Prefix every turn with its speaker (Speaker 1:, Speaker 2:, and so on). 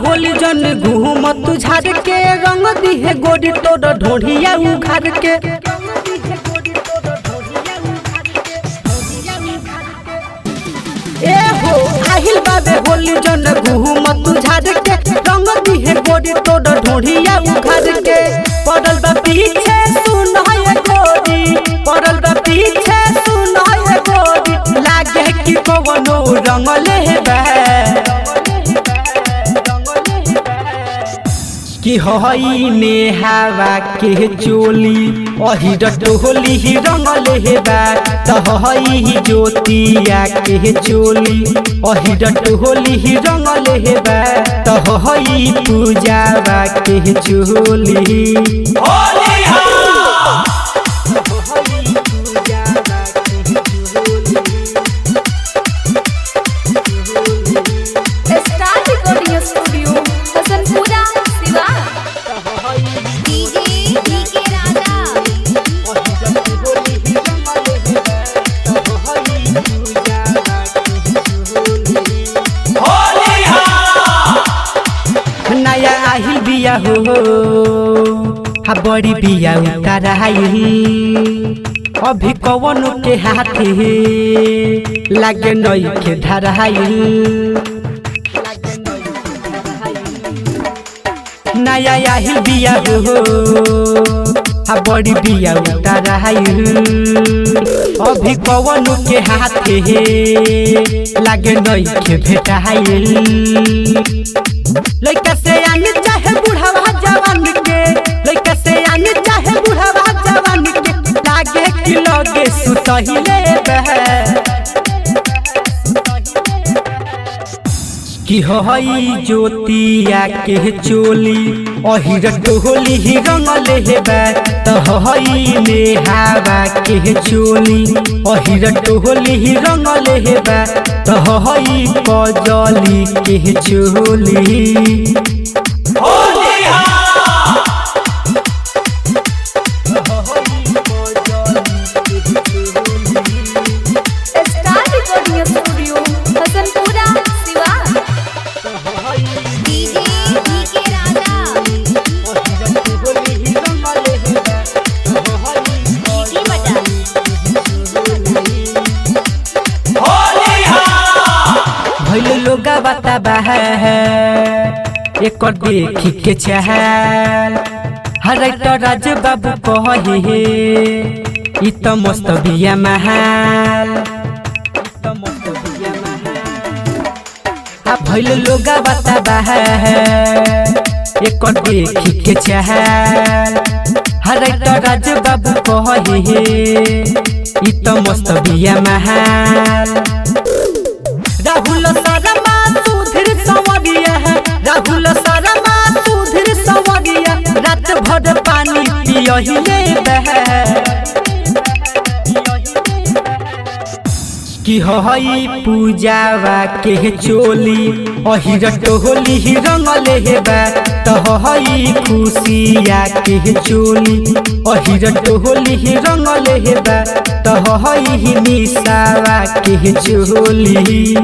Speaker 1: होली जन घूम तू झाड़ के रंग दिहे गोरी तोड़ ढोढ़िया उघार के ए हो आहिल बाबे होली जन घूम तू झाड़ के रंग दिहे गोरी तोड़ ढोढ़िया उघार के पड़ल बा पीछे सुन है गोरी पड़ल बा पीछे सुन है गोरी लागे कि कवनो रंग ले बा कि हई नेहावा के चोली अही डटोली ही रंग लेबा त हई ज्योतिया के चोली अही डटोली ही रंग लेबा त हई पूजावा के चोली होली नया आहिल बिया हो हा बड़ी बिया उताराई अभी कवन के हाथे लागे नई के धराई नया आहिल बिया हो हा बड़ी बिया उताराई अभी कवन के हाथे लागे नई के भेटाई लइका से आने चाहे बुढ़ावा जवान के लइका से आने चाहे बुढ़ावा जवान के लागे कि लगे सुतहिले बह कि हई ज्योतिया के चोली अही डटोली ही रंग लेबा त हई नेहावा के चोली अही डटोली ही रंग लेबा त हई कजली के चोली होली लोग बताबा एक देखी के चाहल हर राज बाबू कहे इ त मस्त बिया महल भइल लोग बताबा एक देखी के चाहल हर राज बाबू कहे इ त मस्त बिया महल राहुल शर्मा सुधीर सवरिया राहुल शर्मा सुधीर सवरिया रात भर पानी पियहिले बह कि हई पूजावा के चोली अही डटोली ही रंग लेबा त हई खुशिया के चोली अही डटोली ही रंग लेबा त हई निशावा के चोली।